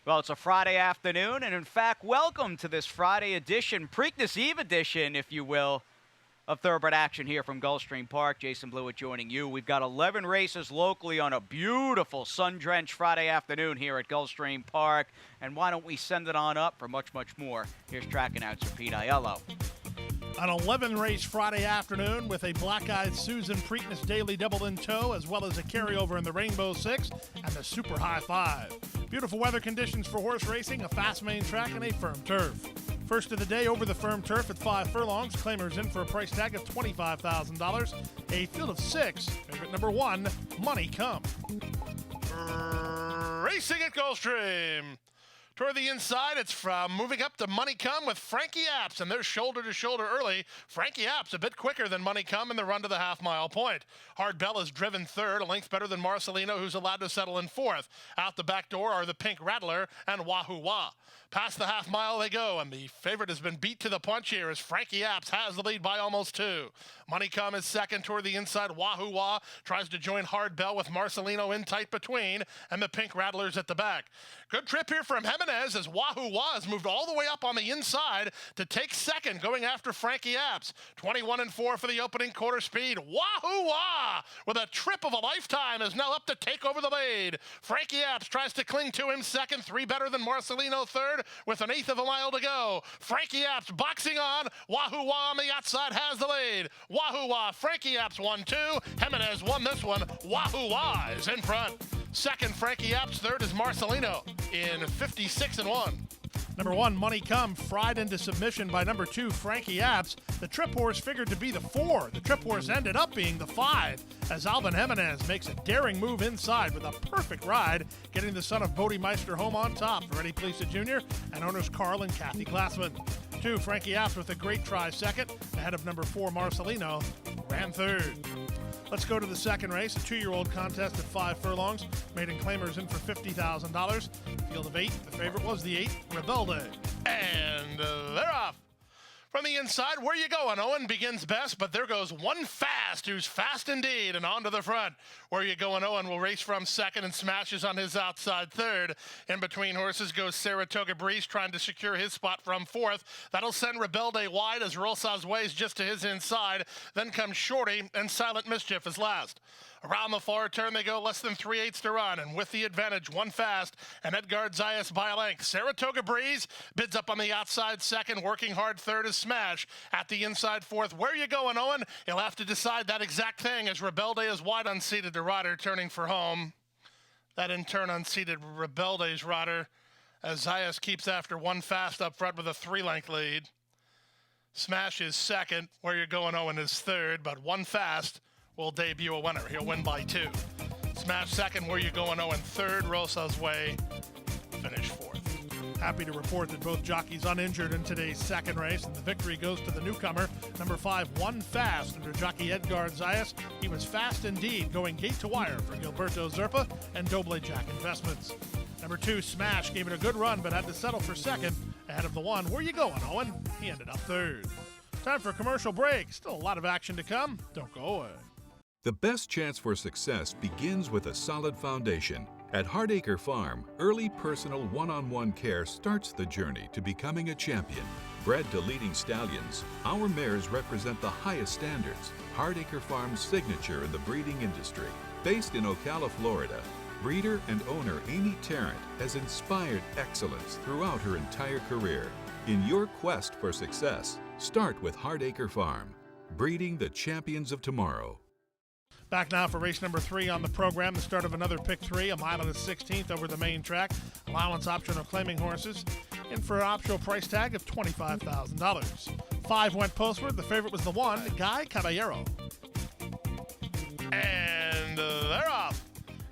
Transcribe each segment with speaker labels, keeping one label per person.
Speaker 1: Well, it's a Friday afternoon, and in fact, welcome to this Friday edition, Preakness Eve edition, if you will, of Thoroughbred action here from Gulfstream Park. Jason Blewett joining you. We've got 11 races locally on a beautiful sun-drenched Friday afternoon here at Gulfstream Park. And why don't we send it on up for much, much more? Here's track announcer Pete Aiello.
Speaker 2: An 11-race Friday afternoon with a Black-Eyed Susan Preakness Daily Double in tow, as well as a carryover in the Rainbow Six and the Super High Five. Beautiful weather conditions for horse racing, a fast main track, and a firm turf. First of the day over the firm turf at 5 furlongs. Claimers in for a price tag of $25,000. A field of 6. Favorite number 1, Money Come.
Speaker 3: Racing at Gulfstream. Toward the inside, it's from moving up to Money Come with Frankie Apps, and they're shoulder to shoulder early. Frankie Apps a bit quicker than Money Come in the run to the half-mile point. Hard Bell is driven third, a length better than Marcelino, who's allowed to settle in fourth. Out the back door are the Pink Rattler and Wahoo Wah. Past the half mile they go, and the favorite has been beat to the punch here as Frankie Apps has the lead by almost 2. Money Come is second toward the inside. Wahoo Wah tries to join Hard Bell with Marcelino in tight between, and the Pink Rattlers at the back. Good trip here from Jimenez as Wahoo Wah has moved all the way up on the inside to take second, going after Frankie Apps. 21-4 for the opening quarter speed. Wahoo Wah, with a trip of a lifetime, is now up to take over the lead. Frankie Apps tries to cling to him second, 3 better than Marcelino third, with an eighth of a mile to go. Frankie Apps boxing on. Wahoo Wah on the outside has the lead. Wahoo Wah, Frankie Apps 1-2. Jimenez won this one. Wahoo Wah is in front. Second, Frankie Apps. Third is Marcelino in 56-1.
Speaker 2: Number 1, Money Come, fried into submission by number 2, Frankie Apps. The trip horse figured to be the 4. The trip horse ended up being the 5, as Alvin Jimenez makes a daring move inside with a perfect ride, getting the son of Bodemeister home on top for Eddie Plesa Jr. and owners Carl and Kathy Glassman. 2, Frankie Apps with a great try second, ahead of number 4, Marcelino, ran third. Let's go to the second race, a 2-year-old contest at 5 furlongs. Maiden claimers in for $50,000. Field of 8, the favorite was the 8, Rebelde.
Speaker 3: And they're off. From the inside, where you going? Owen begins best, but there goes One Fast, who's fast indeed, and on to the front. Where you going? Owen will race from second and smashes on his outside third. In between horses goes Saratoga Breeze, trying to secure his spot from fourth. That'll send Rebelde wide as Rolsaz Ways just to his inside. Then comes Shorty, and Silent Mischief is last. Around the far turn they go, less than 3/8 to run, and with the advantage, One Fast and Edgard Zayas by a length. Saratoga Breeze bids up on the outside second, working hard third is Smash. At the inside fourth, where you going, Owen? He'll have to decide that exact thing as Rebelde is wide unseated to rider turning for home. That in turn unseated Rebelde's rider as Zayas keeps after One Fast up front with a 3-length lead. Smash is second, where you going, Owen is third, but One Fast will debut a winner. He'll win by 2. Smash second, where you going, Owen third. Rosa's Way finish fourth.
Speaker 2: Happy to report that both jockeys uninjured in today's second race, and the victory goes to the newcomer, number 5, One Fast, under jockey Edgard Zayas. He was fast indeed, going gate to wire for Gilberto Zerpa and Doble Jack Investments. Number 2, Smash, gave it a good run, but had to settle for second, ahead of the 1, Where you going, Owen? He ended up third. Time for a commercial break. Still a lot of action to come. Don't go away.
Speaker 4: The best chance for success begins with a solid foundation. At Hardacre Farm, early personal one-on-one care starts the journey to becoming a champion. Bred to leading stallions, our mares represent the highest standards. Hardacre Farm's signature in the breeding industry. Based in Ocala, Florida, breeder and owner Amy Tarrant has inspired excellence throughout her entire career. In your quest for success, start with Hardacre Farm, breeding the champions of tomorrow.
Speaker 2: Back now for race number 3 on the program, the start of another pick 3, a mile and a 16th over the main track. Allowance optional claiming horses, in for an optional price tag of $25,000. 5 went postward, the favorite was the 1, Guy Caballero.
Speaker 3: And they're off.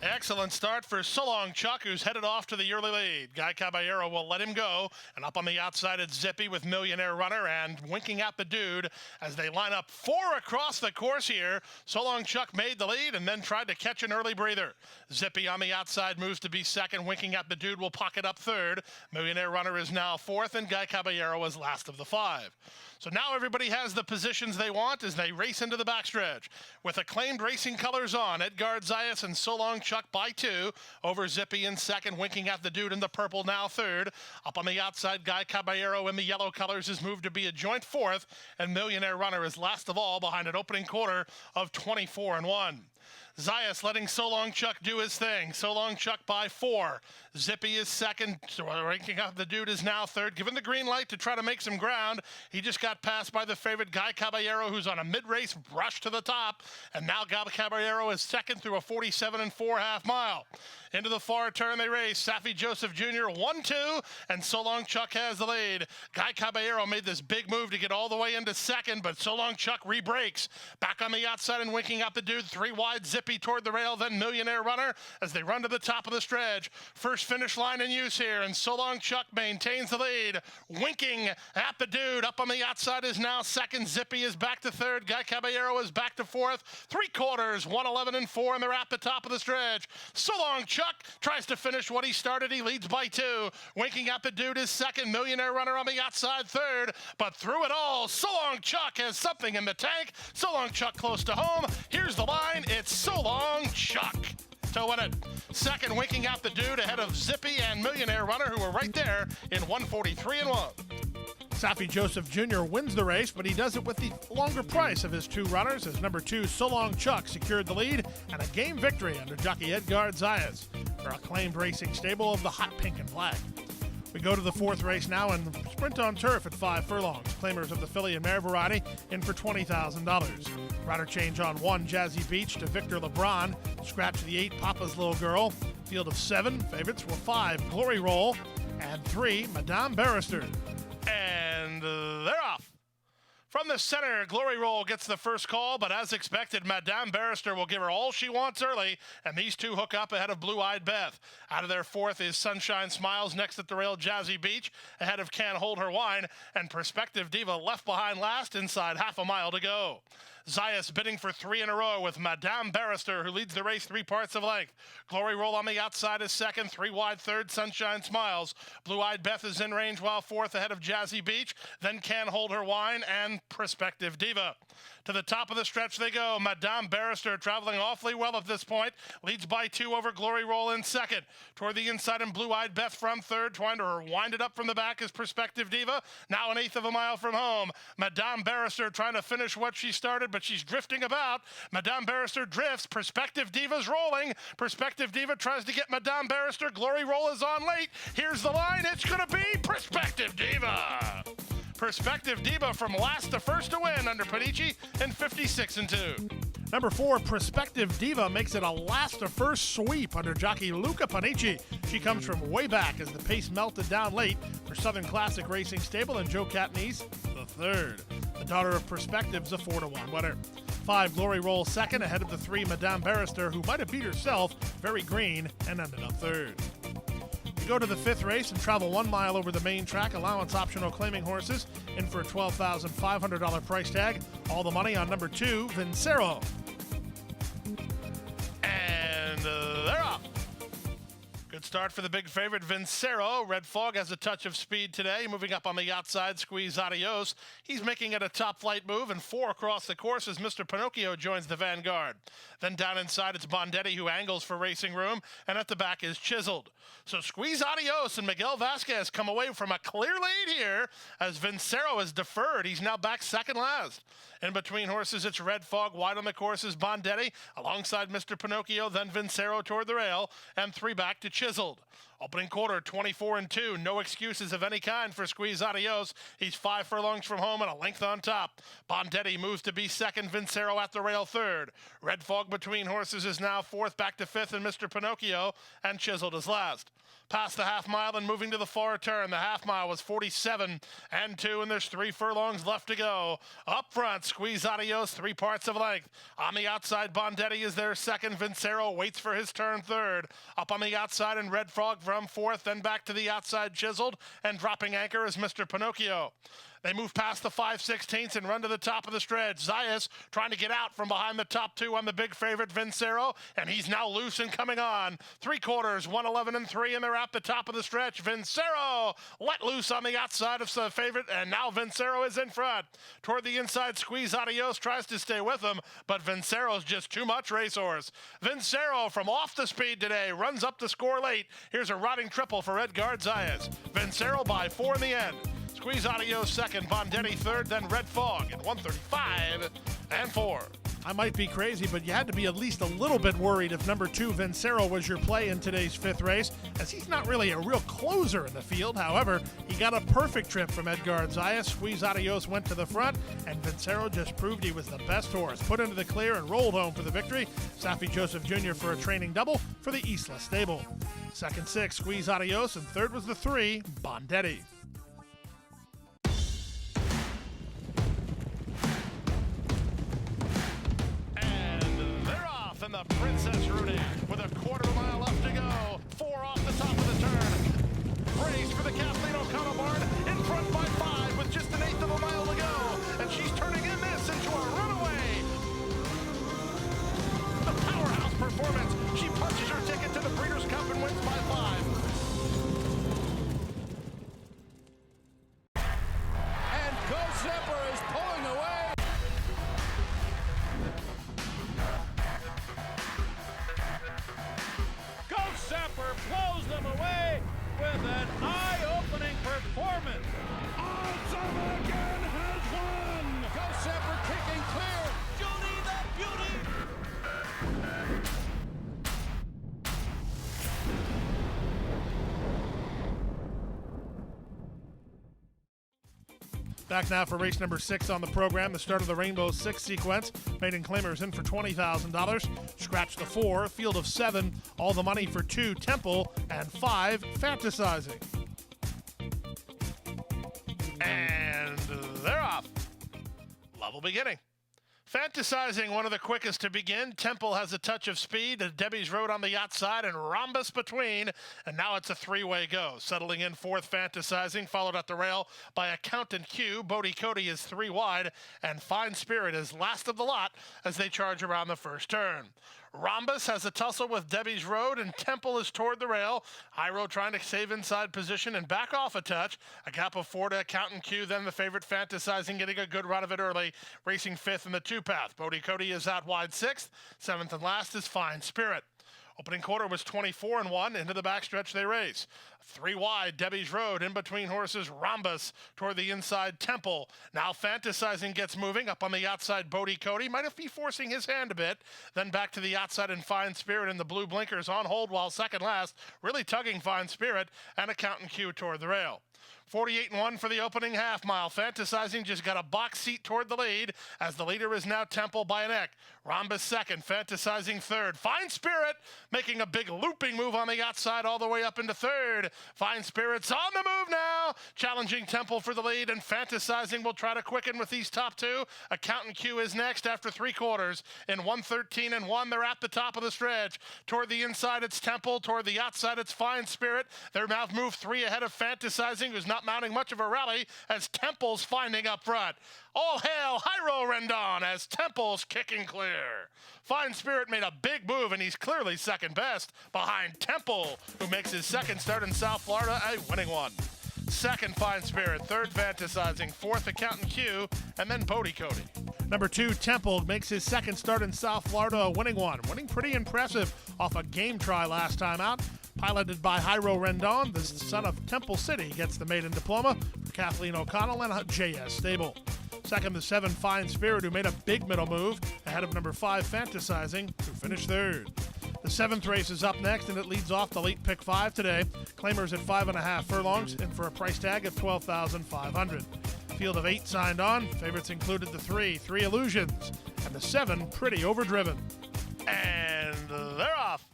Speaker 3: Excellent start for So Long Chuck, who's headed off to the early lead. Guy Caballero will let him go, and up on the outside it's Zippy with Millionaire Runner and Winking at the Dude as they line up 4 across the course here. So Long Chuck made the lead and then tried to catch an early breather. Zippy on the outside moves to be second. Winking at the Dude will pocket up third. Millionaire Runner is now fourth, and Guy Caballero is last of the 5. So now everybody has the positions they want as they race into the backstretch. With acclaimed racing colors on, Edgard Zayas and So Long Chuck by 2 over Zippy in second, winking at the dude in the purple, now third. Up on the outside, Guy Caballero in the yellow colors has moved to be a joint fourth, and Millionaire Runner is last of all behind an opening quarter of 24-1. Zayas letting So Long Chuck do his thing. So Long Chuck by 4. Zippy is second. Ranking up the dude is now third. Given the green light to try to make some ground. He just got passed by the favorite Guy Caballero, who's on a mid-race rush to the top. And now Guy Caballero is second through a 47 4/2 mile. Into the far turn they race. Safi Joseph Jr. 1-2, and So Long Chuck has the lead. Guy Caballero made this big move to get all the way into second, but So Long Chuck re-breaks. Back on the outside and winking up the dude, 3 wide, Zippy toward the rail, then Millionaire Runner as they run to the top of the stretch. First finish line in use here, and So Long Chuck maintains the lead. Winking at the dude. Up on the outside is now second. Zippy is back to third. Guy Caballero is back to fourth. 3/4, 1:11 4, and they're at the top of the stretch. So Long Chuck tries to finish what he started. He leads by 2. Winking at the dude is second. Millionaire Runner on the outside third. But through it all, So Long Chuck has something in the tank. So Long Chuck close to home. Here's the line. It's So Long Chuck to win it. Second, winking out the dude ahead of Zippy and Millionaire Runner, who were right there in 1:43-1.
Speaker 2: Safi Joseph Jr. wins the race, but he does it with the longer price of his 2 runners, as number 2, So Long Chuck, secured the lead and a game victory under jockey Edgard Zayas for Acclaimed Racing Stable of the Hot Pink and Black. We go to the 4th race now, and sprint on turf at 5 furlongs. Claimers of the filly and mare variety in for $20,000. Rider change on 1, Jazzy Beach to Victor LeBron. Scratch the 8, Papa's Little Girl. Field of 7, favorites were 5, Glory Roll, and 3, Madame Barrister.
Speaker 3: And they're off. From the center, Glory Roll gets the first call, but as expected, Madame Barrister will give her all she wants early, and these two hook up ahead of Blue-Eyed Beth. Out of their 4th is Sunshine Smiles, next at the rail, Jazzy Beach, ahead of Can't Hold Her Wine, and Prospective Diva left behind last, inside half a mile to go. Zayas bidding for 3 in a row with Madame Barrister, who leads the race 3 parts of length. Glory Roll on the outside is second, 3 wide third, Sunshine Smiles. Blue-Eyed Beth is in range while 4th ahead of Jazzy Beach, then Can't Hold Her Wine and Prospective Diva. To the top of the stretch they go. Madame Barrister traveling awfully well at this point. Leads by 2 over Glory Roll in second. Toward the inside and Blue-Eyed Beth from third. Trying to wind it up from the back is Prospective Diva. Now an 1/8 of a mile from home. Madame Barrister trying to finish what she started, but she's drifting about. Madame Barrister drifts. Prospective Diva's rolling. Prospective Diva tries to get Madame Barrister. Glory Roll is on late. Here's the line. It's going to be Prospective Diva. Prospective Diva from last to first to win under Panici in 56-2.
Speaker 2: Number 4, Prospective Diva makes it a last to first sweep under jockey Luca Panici. She comes from way back as the pace melted down late for Southern Classic Racing Stable and Joe Catnese, the 3rd. The daughter of Perspective's a 4-1 winner. 5, Glory Roll second ahead of the 3, Madame Barrister, who might have beat herself, Very Green, and ended up 3rd. We go to the 5th race and travel 1 mile over the main track. Allowance optional claiming horses in for a $12,500 price tag. All the money on number 2, Vincero.
Speaker 3: And they're off. Good start for the big favorite, Vincero. Red Fog has a touch of speed today. Moving up on the outside, Squeeze Adios. He's making it a top flight move, and 4 across the course as Mr. Pinocchio joins the vanguard. Then down inside, it's Bondetti who angles for racing room, and at the back is Chiseled. So Squeeze Adios and Miguel Vasquez come away from a clear lead here as Vincero is deferred. He's now back second last. In between horses, it's Red Fog. Wide on the course is Bondetti alongside Mr. Pinocchio, then Vincero toward the rail, and 3 back to Chiseled. Opening quarter, 24-2. No excuses of any kind for Squeeze Adios. He's 5 furlongs from home and a length on top. Bondetti moves to be second. Vincero at the rail 3rd. Red Fog between horses is now 4th, back to 5th, and Mr. Pinocchio, and Chiseled is last. Past the half mile and moving to the far turn. The half mile was 47-2, and there's 3 furlongs left to go. Up front, Squeeze Adios, 3 parts of length. On the outside, Bondetti is there second. Vincero waits for his turn 3rd. Up on the outside, and Red Frog from 4th, then back to the outside, Chiseled, and dropping anchor is Mr. Pinocchio. They move past the 5/16 and run to the top of the stretch. Zayas trying to get out from behind the top two on the big favorite Vincero, and he's now loose and coming on. 3/4, 1:11.3, and they're at the top of the stretch. Vincero let loose on the outside of the favorite, and now Vincero is in front. Toward the inside, Squeeze Adios tries to stay with him, but Vincero's just too much racehorse. Vincero from off the speed today runs up the score late. Here's a rotting triple for Edgard Zayas. Vincero by 4 in the end. Squeeze Audio second, Bondetti third, then Red Fog at 135 and 4.
Speaker 2: I might be crazy, but you had to be at least a little bit worried if number 2, Vincero, was your play in today's 5th race, as he's not really a real closer in the field. However, he got a perfect trip from Edgard Zayas. Squeeze Adios went to the front, and Vincero just proved he was the best horse. Put into the clear and rolled home for the victory. Safi Joseph Jr. for a training double for the Isla stable. Second 6, Squeeze Adios, and third was the 3, Bondetti.
Speaker 3: And the Princess Rudy with a 1/4 mile left to go. 4 off the top of the turn. Race for the Kathleen O'Connell barn in front by 5 with just 1/8 of a mile to go. And she's turning in this into a runaway. The powerhouse performance. She punches her ticket to the Breeders' Cup and wins by 5.
Speaker 5: And Ghost Zipper is pulling away. Zapper blows them away with an eye-opening performance. Ozama again has won. Ghost Zapper kicking clear. Judy the Beauty.
Speaker 2: Back now for race number 6 on the program, the start of the Rainbow 6 sequence. Maiden claimers in for $20,000. Scratch the 4, field of 7, all the money for 2, Temple, and 5, Fantasizing.
Speaker 3: And they're off. Level beginning. Fantasizing, one of the quickest to begin. Temple has a touch of speed. Debbie's Road on the outside and Rhombus between. And now it's a 3-way go. Settling in 4th, Fantasizing, followed at the rail by Accountant Q. Bodie Cody is 3 wide. And Fine Spirit is last of the lot as they charge around the first turn. Rhombus has a tussle with Debbie's Road, and Temple is toward the rail. High Road trying to save inside position and back off a touch. A gap of 4 to Accountant Q, then the favorite Fantasizing getting a good run of it early, racing 5th in the 2-path. Bodie Cody is out wide 6th. 7th and last is Fine Spirit. Opening quarter was 24 and 1. Into the backstretch they race. 3 wide, Debbie's Road. In between horses, Rhombus. Toward the inside, Temple. Now Fantasizing gets moving. Up on the outside, Bodie Cody. Might have be forcing his hand a bit. Then back to the outside and Fine Spirit in the blue blinkers on hold while second last. Really tugging Fine Spirit. And Accountant Q toward the rail. 48 and 1 for the opening half mile. Fantasizing just got a box seat toward the lead as the leader is now Temple by a neck. Rhombus second, Fantasizing third. Fine Spirit making a big looping move on the outside all the way up into third. Fine Spirit's on the move now, challenging Temple for the lead, and Fantasizing will try to quicken with these top 2. Accountant Q is next after 3/4. In 1:13 and 1, they're at the top of the stretch. Toward the inside, it's Temple. Toward the outside, it's Fine Spirit. They're now moved 3 ahead of Fantasizing, who's not mounting much of a rally as Temple's finding up front. All hail Hyro Rendon as Temple's kicking clear. Fine Spirit made a big move, and he's clearly second best behind Temple, who makes his second start in South Florida a winning one. Second, Fine Spirit. Third, Fantasizing. 4th, Accountant Q. And then Bodie Cody.
Speaker 2: Number 2, Temple, makes his second start in South Florida a winning one. Winning pretty impressive off a game try last time out. Piloted by Hyro Rendon, the son of Temple City, gets the maiden diploma for Kathleen O'Connell and JS Stable. Second, the 7, Fine Spirit, who made a big middle move ahead of number 5, Fantasizing, who finished third. The 7th race is up next, and it leads off the late pick 5 today. Claimers at 5.5 furlongs, and for a price tag of $12,500. Field of 8 signed on. Favorites included the 3 Illusions, and the 7, Pretty Overdriven.
Speaker 3: And they're off.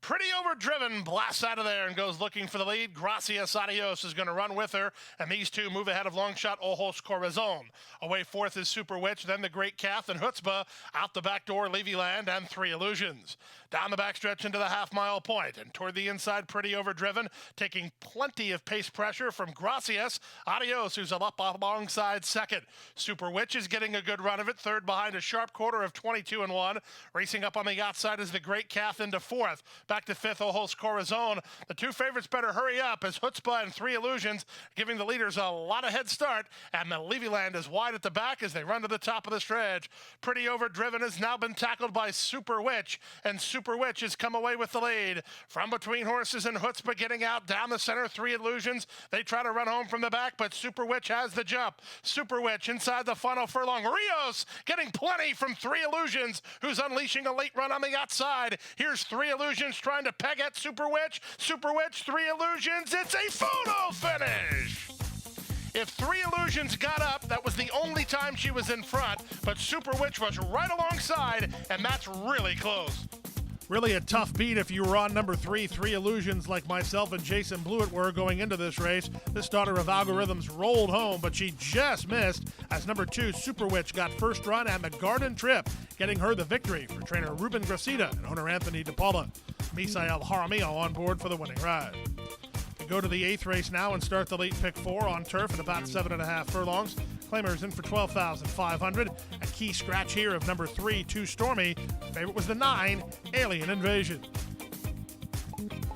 Speaker 3: Pretty Overdriven. Overdriven blasts out of there and goes looking for the lead. Gracias Adios is going to run with her, and these two move ahead of long shot Ojos Corazon. Away fourth is Super Witch, then the Great Calf and Chutzpah. Out the back door, Levyland and Three Illusions. Down the backstretch into the half-mile point, and toward the inside, Pretty Overdriven, taking plenty of pace pressure from Gracias Adios, who's up alongside second. Super Witch is getting a good run of it, third behind a sharp quarter of 22-1. Racing up on the outside is the Great Calf into fourth. Back to fifth, Ojos Corazon. The two favorites better hurry up as Chutzpah and Three Illusions giving the leaders a lot of head start, and the Levyland is wide at the back as they run to the top of the stretch. Pretty Overdriven has now been tackled by Super Witch, and Super Witch has come away with the lead. From between horses and Chutzpah getting out down the center, Three Illusions. They try to run home from the back, but Super Witch has the jump. Super Witch inside the final furlong. Rios getting plenty from Three Illusions, who's unleashing a late run on the outside. Here's Three Illusions trying to peg at Super Witch. Super Witch, Three Illusions. It's a photo finish. If Three Illusions got up, that was the only time she was in front, but Super Witch was right alongside, and that's really close.
Speaker 2: Really a tough beat if you were on number 3, Three Illusions, like myself and Jason Blewett were going into this race. This daughter of Algorithms rolled home, but she just missed as number 2, Super Witch, got first run and the Garden Trip, getting her the victory for trainer Ruben Gracida and owner Anthony DePaula. Misael Jaramillo on board for the winning ride. We go to the 8th race now and start the late pick 4 on turf at about 7.5 furlongs. Claimers in for $12,500. A key scratch here of number 3, Too Stormy. Favorite was the 9, Alien Invasion.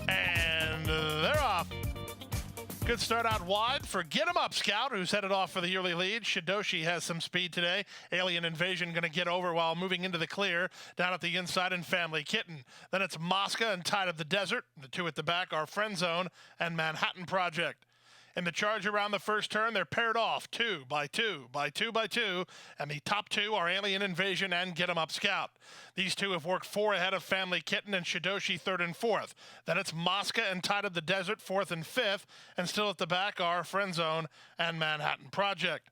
Speaker 3: And they're off. Good start out wide for Get 'em Up Scout, who's headed off for the early lead. Shidoshi has some speed today. Alien Invasion going to get over while moving into the clear. Down at the inside in Family Kitten. Then it's Mosca and Tide of the Desert. The two at the back are Friend Zone and Manhattan Project. In the charge around the first turn, they're paired off 2 by 2 by 2 by 2, and the top two are Alien Invasion and Get 'em Up Scout. These two have worked 4 ahead of Family Kitten and Shidoshi 3rd and 4th. Then it's Mosca and Tide of the Desert 4th and 5th, and still at the back are Friend Zone and Manhattan Project.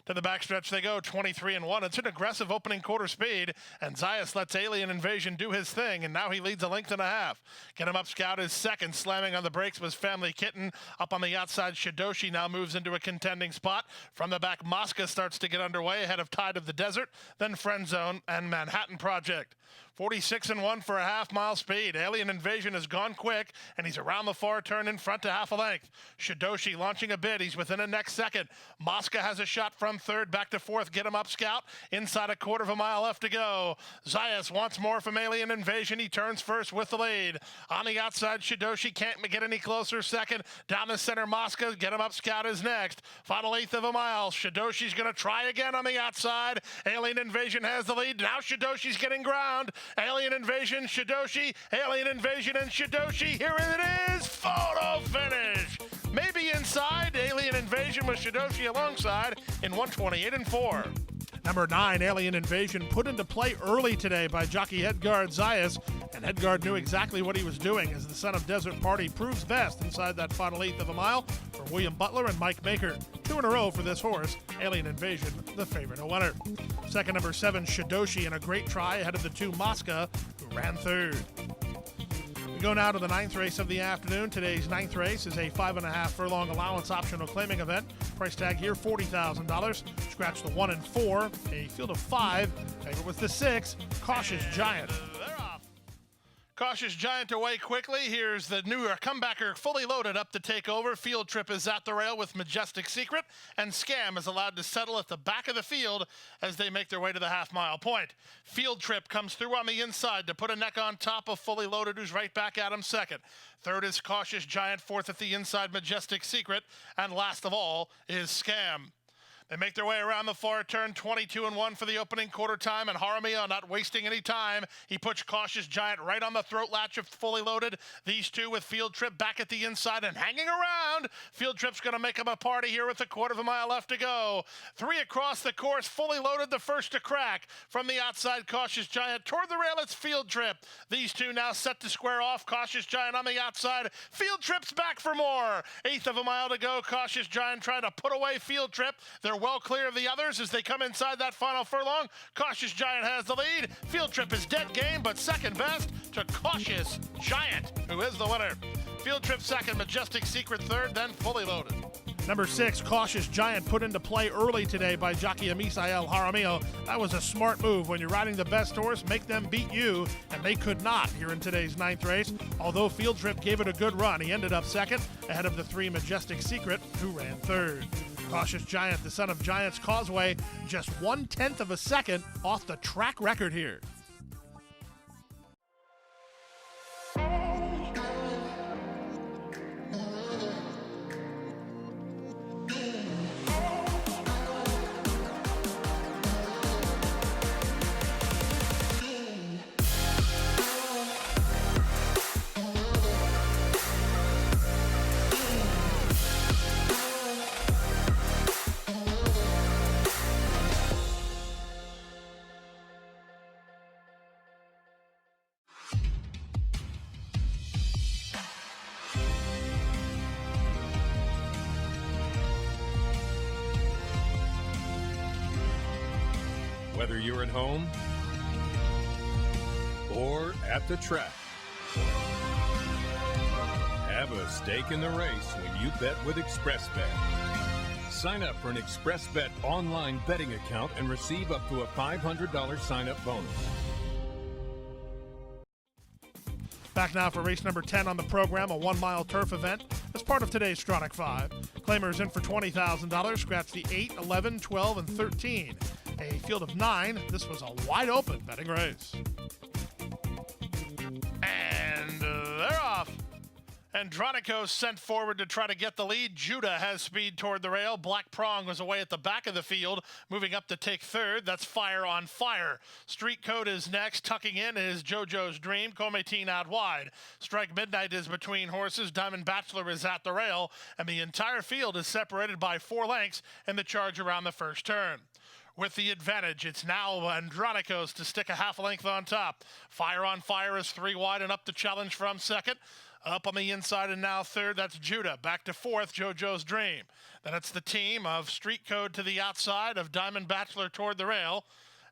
Speaker 3: To the backstretch they go, 23-1. It's an aggressive opening quarter speed, and Zayas lets Alien Invasion do his thing, and now he leads a length and a half. Get 'em Up Scout is second. Slamming on the brakes was Family Kitten. Up on the outside, Shidoshi now moves into a contending spot. From the back, Mosca starts to get underway ahead of Tide of the Desert, then Friend Zone and Manhattan Project. 46-1 for a half-mile speed. Alien Invasion has gone quick, and he's around the far turn in front to half a length. Shidoshi launching a bit. He's within a next second. Mosca has a shot from 3rd, back to 4th. Get 'em Up Scout. Inside a quarter of a mile left to go. Zayas wants more from Alien Invasion. He turns first with the lead. On the outside, Shidoshi can't get any closer. Second. Down the center, Mosca. Get 'em Up Scout is next. Final 1/8 of a mile. Shidoshi's going to try again on the outside. Alien Invasion has the lead. Now Shidoshi's getting ground. Alien Invasion, Shidoshi, Alien Invasion, and Shidoshi. Here it is, photo finish. Maybe inside, Alien Invasion with Shidoshi alongside in 128-4.
Speaker 2: Number 9, Alien Invasion, put into play early today by jockey Edgard Zayas, and Edgard knew exactly what he was doing as the Son of Desert Party proves best inside that final 1/8 of a mile for William Butler and Mike Maker. 2 in a row for this horse, Alien Invasion, the favorite to winner. Second, number 7, Shidoshi, in a great try ahead of the 2 Mosca, who ran 3rd. We go now to the 9th race of the afternoon. Today's 9th race is a 5.5 furlong allowance optional claiming event. Price tag here, $40,000. Scratch the 1 and 4. A field of 5. Favorite was the 6, Cautious Giant.
Speaker 3: They're off. Cautious Giant away quickly. Here's the new comebacker fully loaded up to take over. Field Trip is at the rail with Majestic Secret, and Scam is allowed to settle at the back of the field as they make their way to the half-mile point. Field Trip comes through on the inside to put a neck on top of Fully Loaded, who's right back at him second. Third is Cautious Giant, 4th at the inside, Majestic Secret, and last of all is Scam. They make their way around the far turn, 22-1 for the opening quarter time, and Jaramillo not wasting any time. He puts Cautious Giant right on the throat latch of Fully Loaded. These two with Field Trip back at the inside and hanging around. Field Trip's going to make him a party here with a quarter of a mile left to go. 3 across the course, Fully Loaded the first to crack. From the outside, Cautious Giant toward the rail, it's Field Trip. These two now set to square off. Cautious Giant on the outside. Field Trip's back for more. 1/8 of a mile to go. Cautious Giant trying to put away Field Trip. They're well clear of the others as they come inside that final furlong. Cautious Giant has the lead. Field Trip is dead game, but second best to Cautious Giant, who is the winner. Field Trip second, Majestic Secret third, then Fully Loaded.
Speaker 2: Number 6, Cautious Giant, put into play early today by jockey Misael Jaramillo. That was a smart move. When you're riding the best horse, make them beat you, and they could not here in today's 9th race. Although Field Trip gave it a good run, he ended up second, ahead of the 3 Majestic Secret, who ran third. Cautious Giant, the son of Giant's Causeway, just 1/10 of a second off the track record here.
Speaker 6: Whether you're at home or at the track, have a stake in the race when you bet with ExpressBet. Sign up for an ExpressBet online betting account and receive up to a $500 sign-up bonus.
Speaker 2: Back now for race number 10 on the program, a 1-mile turf event as part of today's Stronach 5. Claimers in for $20,000, scratch the 8, 11, 12, and 13. A field of 9, this was a wide-open betting race.
Speaker 3: And they're off. Andronicos sent forward to try to get the lead. Judah has speed toward the rail. Black Prong was away at the back of the field, moving up to take third. That's Fire on Fire. Street Code is next. Tucking in is JoJo's Dream. Cometine out wide. Strike Midnight is between horses. Diamond Bachelor is at the rail. And the entire field is separated by 4 lengths in the charge around the first turn. With the advantage, it's now Andronicos to stick a half length on top. Fire on Fire is 3 wide and up to challenge from second. Up on the inside and now third, that's Judah. Back to fourth, JoJo's Dream. Then it's the team of Street Code to the outside, of Diamond Bachelor toward the rail.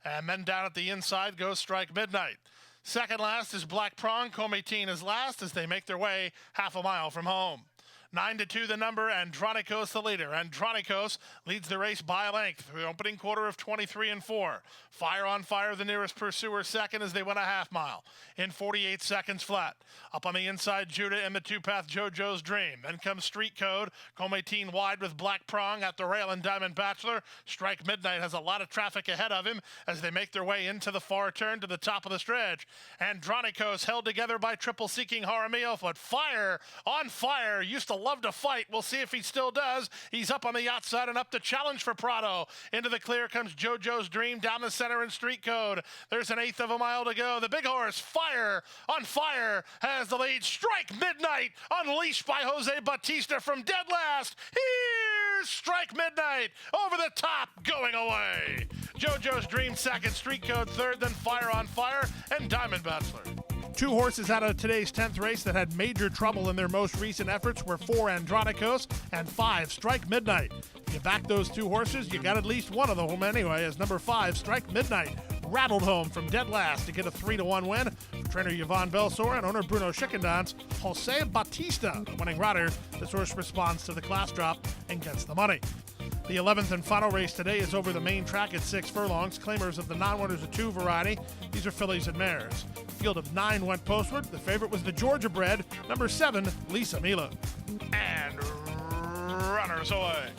Speaker 3: And then down at the inside goes Strike Midnight. Second last is Black Prong. Cometine is last as they make their way half a mile from home. 9-2 the number, Andronicos the leader. Andronicos leads the race by a length through the opening quarter of 23 and 4. Fire on Fire, the nearest pursuer, second as they win a half mile in 48 seconds flat. Up on the inside, Judah in the 2-path, JoJo's Dream. Then comes Street Code. Cometine wide with Black Prong at the rail and Diamond Bachelor. Strike Midnight has a lot of traffic ahead of him as they make their way into the far turn to the top of the stretch. Andronicos held together by Triple Seeking Jaramillo, but Fire on Fire used to love to fight. We'll see if he still does. He's up on the outside and up to challenge for Prado. Into the clear comes JoJo's Dream down the center in Street Code. There's an 1/8 of a mile to go. The big horse, Fire on Fire, has the lead. Strike Midnight, unleashed by Jose Batista from dead last. Here's Strike Midnight over the top, going away. JoJo's Dream second, Street Code third, then Fire on Fire and Diamond Bachelor.
Speaker 2: 2 horses out of today's 10th race that had major trouble in their most recent efforts were 4 Andronicos and 5 Strike Midnight. If you back those 2 horses, you got at least one of them home anyway, as number 5 Strike Midnight rattled home from dead last to get a 3-1 win. Trainer Yvonne Belsor and owner Bruno Schickendans, Jose Batista, the winning rider. This horse responds to the class drop and gets the money. The 11th and final race today is over the main track at 6 furlongs. Claimers of the non-winners of 2 variety. These are fillies and mares. Field of 9 went postward. The favorite was the Georgia-bred, number 7, Lisa Mila.
Speaker 3: And runners away.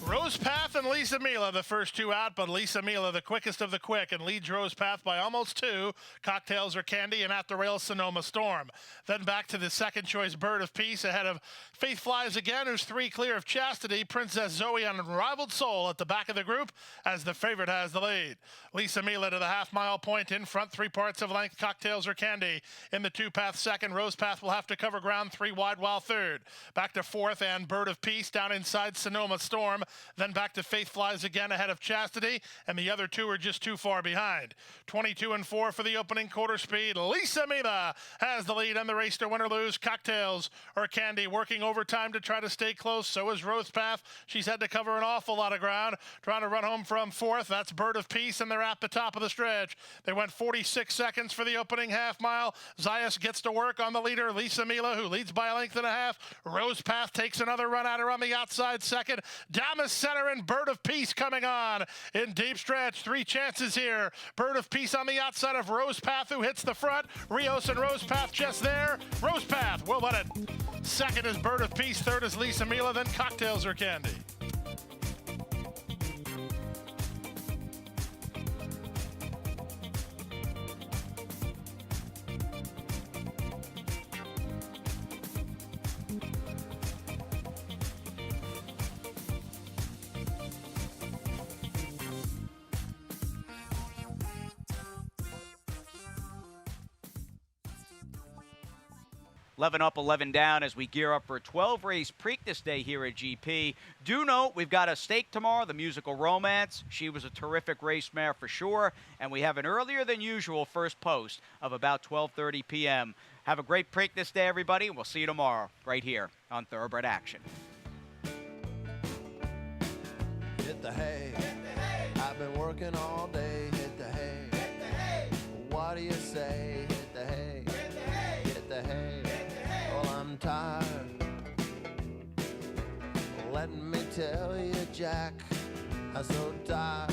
Speaker 3: Rosepath and Lisa Mila, the first 2 out, but Lisa Mila, the quickest of the quick, and leads Rosepath by almost 2. Cocktails are Candy, and at the rail, Sonoma Storm. Then back to the second choice, Bird of Peace, ahead of Faith Flies Again, who's 3 clear of Chastity. Princess Zoe and Unrivaled Soul at the back of the group, as the favorite has the lead. Lisa Mila to the half-mile point in front, 3 parts of length. Cocktails are Candy in the 2-path second. Rosepath will have to cover ground 3 wide while third. Back to fourth, and Bird of Peace down inside Sonoma Storm. Then back to Faith Flies again ahead of Chastity, and the other two are just too far behind. 22 and 4 for the opening quarter speed. Lisa Mila has the lead, and the race to win or lose. Cocktails or Candy working overtime to try to stay close. So is Rose Path. She's had to cover an awful lot of ground, trying to run home from fourth. That's Bird of Peace, and they're at the top of the stretch. They went 46 seconds for the opening half mile. Zayas gets to work on the leader, Lisa Mila, who leads by a length and a half. Rose Path takes another run at her on the outside second. Down the center, and Bird of Peace coming on in deep stretch. 3 chances here. Bird of Peace on the outside of Rose Path, who hits the front. Rios and Rose Path just there. Rose Path will let it. Second is Bird of Peace. Third is Lisa Mila. Then Cocktails or Candy.
Speaker 1: Eleven up, 11 down as we gear up for a 12-race Preakness Day here at GP. Do note, we've got a stake tomorrow, the musical Romance. She was a terrific race mare for sure. And we have an earlier than usual first post of about 12:30 p.m. Have a great Preakness Day, everybody, and we'll see you tomorrow right here on Thoroughbred Action.
Speaker 7: Hit the hay. I've been working all day. Hit the hay. What do you say? Hit the hay. Hit the hay. Well, I'm tired. Let me tell you, Jack, I'm so tired.